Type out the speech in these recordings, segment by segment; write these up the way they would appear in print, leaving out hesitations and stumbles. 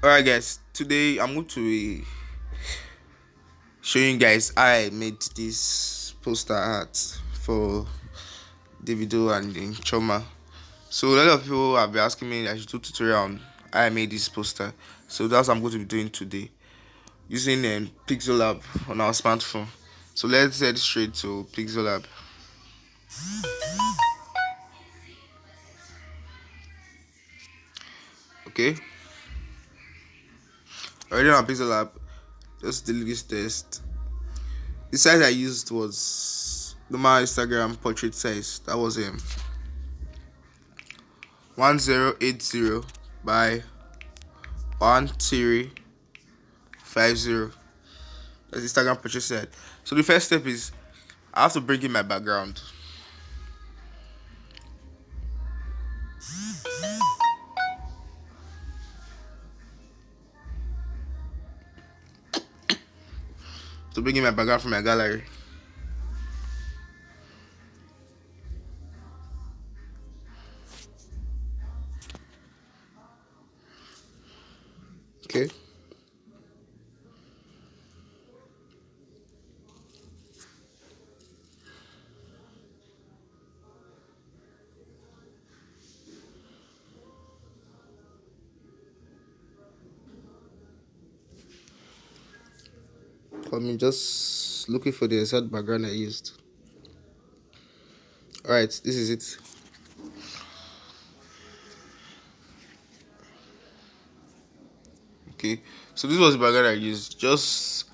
Alright, guys, today I'm going to be showing you guys how I made this poster art for Davido and Choma. So a lot of people have been asking me that I should do tutorial on how I made this poster. So that's what I'm going to be doing today using pixellab on our smartphone. So let's head straight to pixellab. Okay, already on pixellab, just delete this text. The size I used was normal Instagram portrait size. That was 1080 by 1350. That's Instagram purchase set. So the first step is I have to bring in my background. To bring in my background from my gallery. Okay. I mean, just looking for the exact background I used. Alright, this is it. Okay, so this was the background I used. Just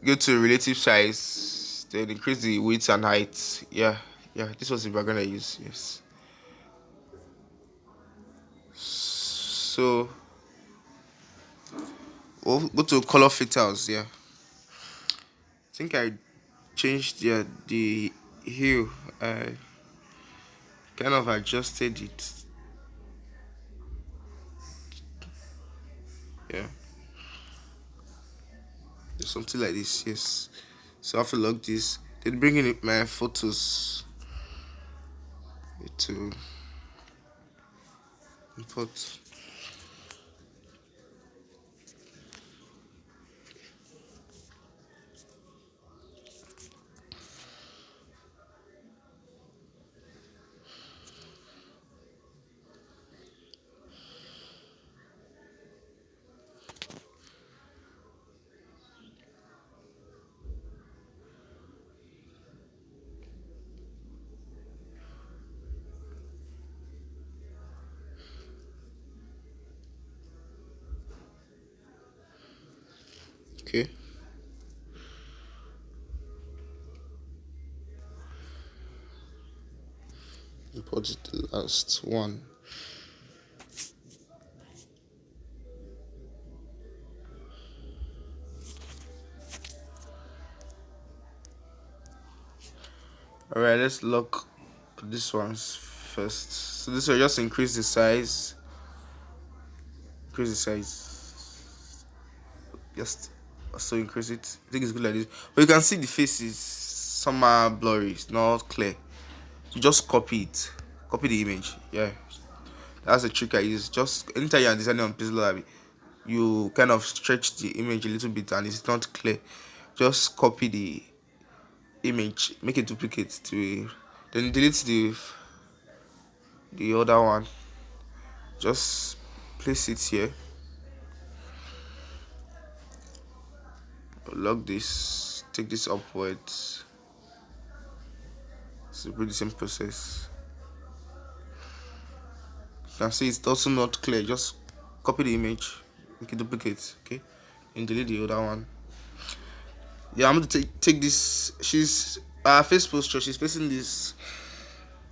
go to relative size, then increase the width and height. Yeah, this was the background I used. Yes. So we'll go to color filters. Yeah, I think I changed the hue. I kind of adjusted it. Yeah, something like this. Yes. So I have to log this. Then bring in my photos to import. Okay. Import the last one. Alright, let's lock this ones first. So this will just increase the size. Increase the size. Just also increase it. I think it's good like this. But you can see the face is somehow blurry, it's not clear. You just copy it. Copy the image. Yeah. That's a trick I use. Just anytime you're designing on Pixel, you kind of stretch the image a little bit and it's not clear. Just copy the image, make a duplicate to it, then delete the other one. Just place it here. Lock this, take this upwards. So repeat the same process. You can see it's also not clear. Just copy the image, make a duplicate, okay, and delete the other one. Yeah, I'm going to take this. She's face posture. She's facing this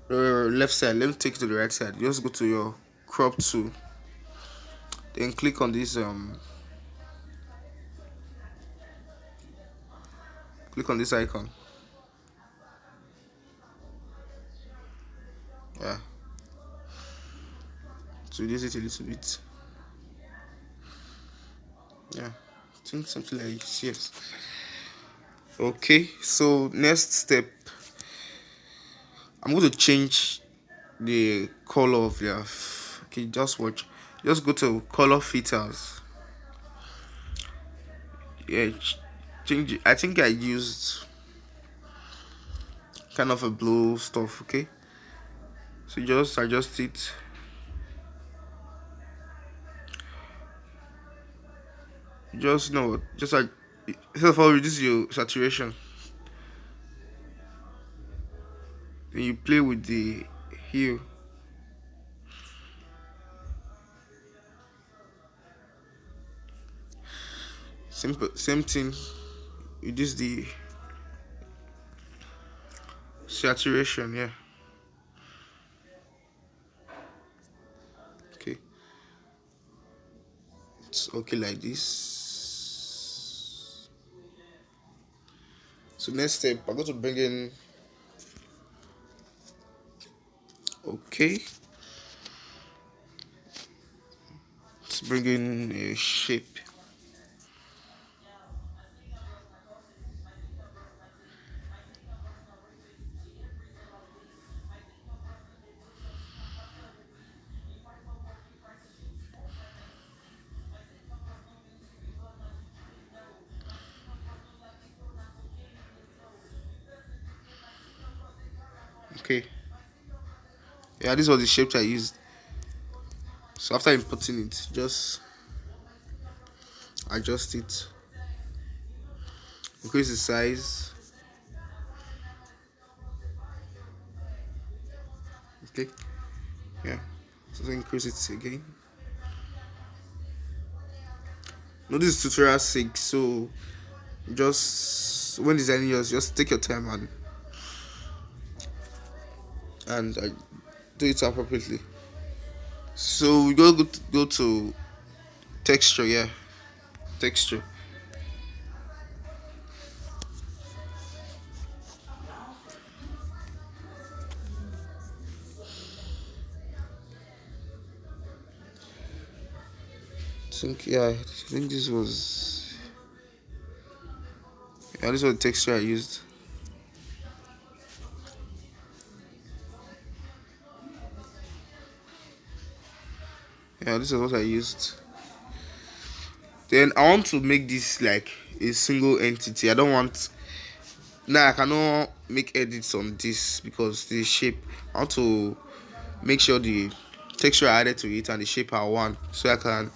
left side. Let me take it to the right side. Just go to your crop tool. Then click on this click on this icon. Yeah. To reduce it a little bit. Yeah. I think something like this. Yes. Okay. So next step, I'm going to change the color of your. Okay, just watch. Just go to color filters. Yeah, change it. I think I used kind of a blue stuff. Okay, so just adjust it. Just no, just like first of all reduce your saturation. Then you play with the hue. Simple, same thing. Reduce the saturation. Yeah. Okay. It's okay like this. So next step, I'm going to bring in. Okay. Let's bring in a shape. Okay. Yeah, this was the shape I used. So after inputting it, just adjust it, increase the size. Okay. Yeah. So increase it again. No, this is tutorial 6, so just when designing yours, just take your time and do it appropriately. So we go to texture. Yeah, texture. I think this was the texture I used. Yeah, this is what I used. Then I want to make this like a single entity. I don't want now. I cannot make edits on this because the shape. I want to make sure the texture I added to it and the shape are one, so I can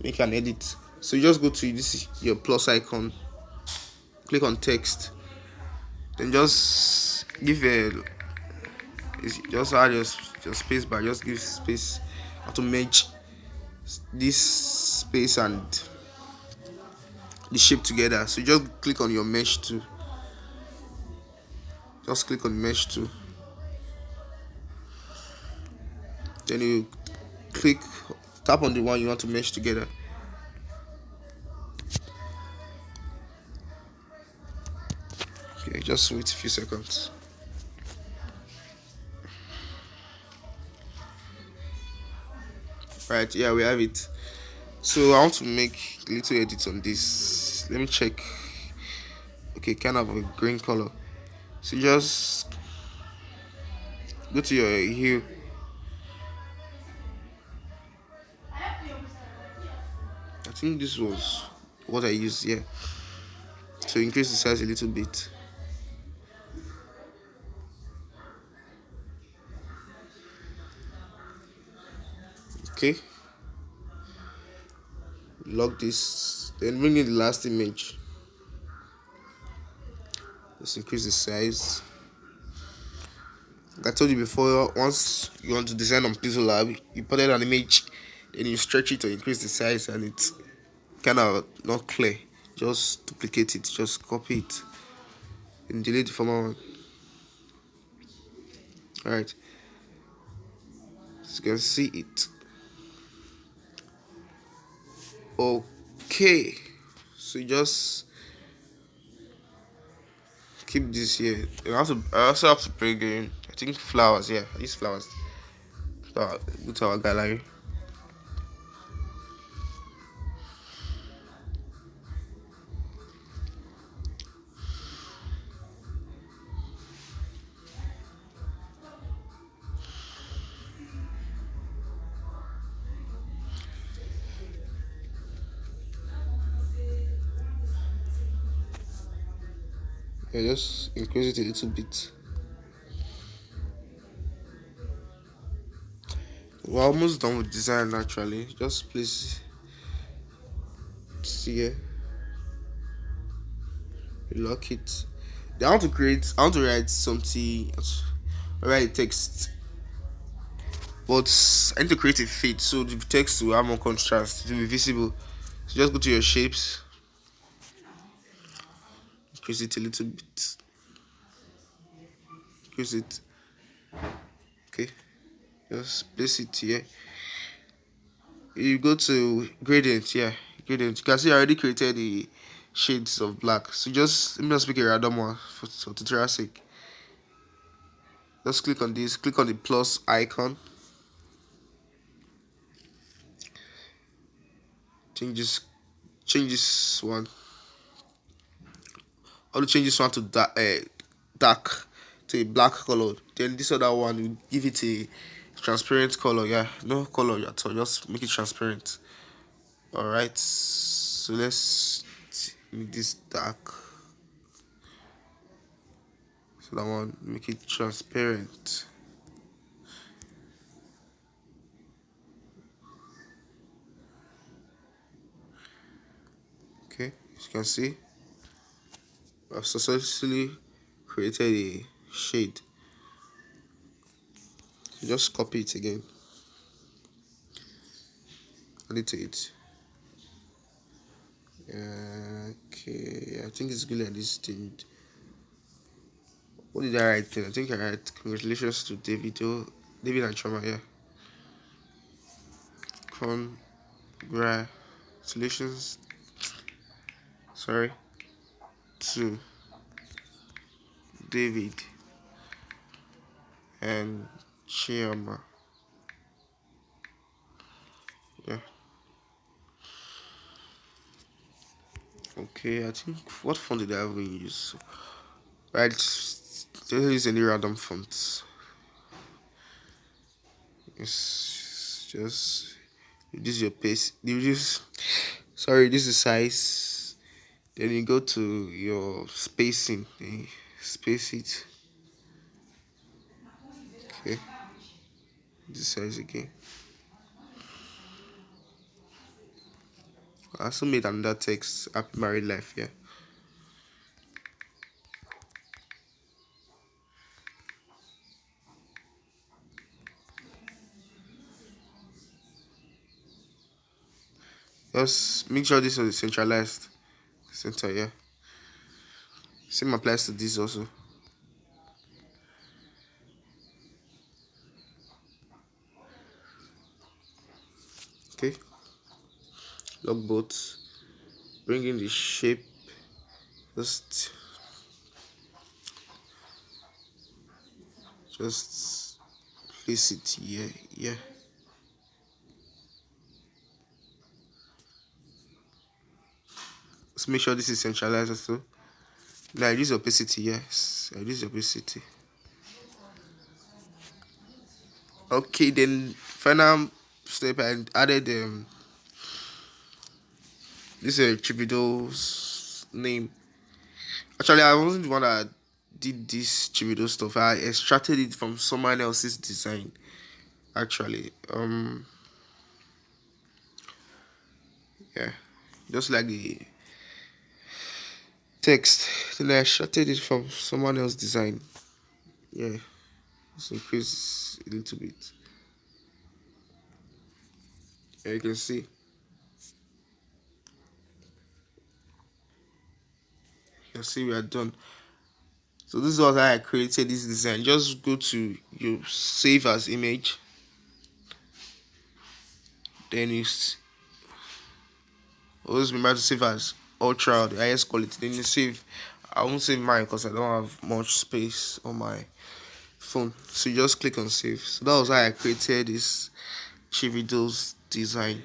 make an edit. So you just go to this your plus icon, click on text, then just give a just add your space bar. Just give space. How to merge this space and the shape together. So you just click on your mesh tool. Just click on mesh tool. Then you click tap on the one you want to mesh together. Okay, just wait a few seconds. Right, yeah, we have it. So I want to make little edits on this. Let me check. Okay, kind of a green color. So just go to your hue. I think this was what I used. Yeah. So increase the size a little bit. Okay. Lock this. Then bring in the last image. Just increase the size. Like I told you before, once you want to design on pixellab, you put it an image, then you stretch it to increase the size, and it's kind of not clear. Just duplicate it, just copy it, and delete the former one. Alright, so you can see it. Okay, so you just keep this here. I also have to bring in, I think flowers. Yeah, I use flowers. So go to our gallery. Yeah, just increase it a little bit. We're almost done with design actually. Just place it here, lock it. Then I want to write something, write text, but I need to create a fade so the text will have more contrast, to be visible. So just go to your shapes, increase it a little bit, increase it. Okay, just place it here. You go to gradient, yeah, gradient. You can see I already created the shades of black. So just let me just pick a random one for tutorial sake. Just click on this, click on the plus icon, change this, change this one. I want to change this one to dark to a black color. Then this other one, you give it a transparent color. Yeah, no color at all. Just make it transparent. All right. So let's make this dark. So that one, make it transparent. Okay, as you can see, I've successfully created a shade. So just copy it again. Add it to it. Okay, I think it's good at this thing. What did I write then? I think I write congratulations to David and Choma, yeah. Congratulations, sorry, to David and Chioma. Yeah. Okay, I think what font did I even use? Right, just use any random font. It's just reduce your pace. Reduce. Sorry, this is size. Then you go to your spacing. Then you space it. Okay. This size again. I also made another text. Happy married life. Yeah. Just make sure this is centralized. Center. Yeah. Same applies to this also. Okay. Lock both. Bring in the shape. Just place it here. Yeah. Let's make sure this is centralized also. Now I use opacity. Yes, I use opacity. Okay, then final step, I added this Chivido's name. Actually, I wasn't the one that did this Chivido stuff. I extracted it from someone else's design. Actually, yeah, just like the text. Then I extracted it from someone else's design. Yeah, let's increase a little bit. Yeah, you can see. You can see we are done. So this is what I created this design. Just go to you save as image. Then you always remember to save as ultra, the highest quality. Then you save. I won't save mine because I don't have much space on my phone. So you just click on save. So that was how I created this Chivido's design.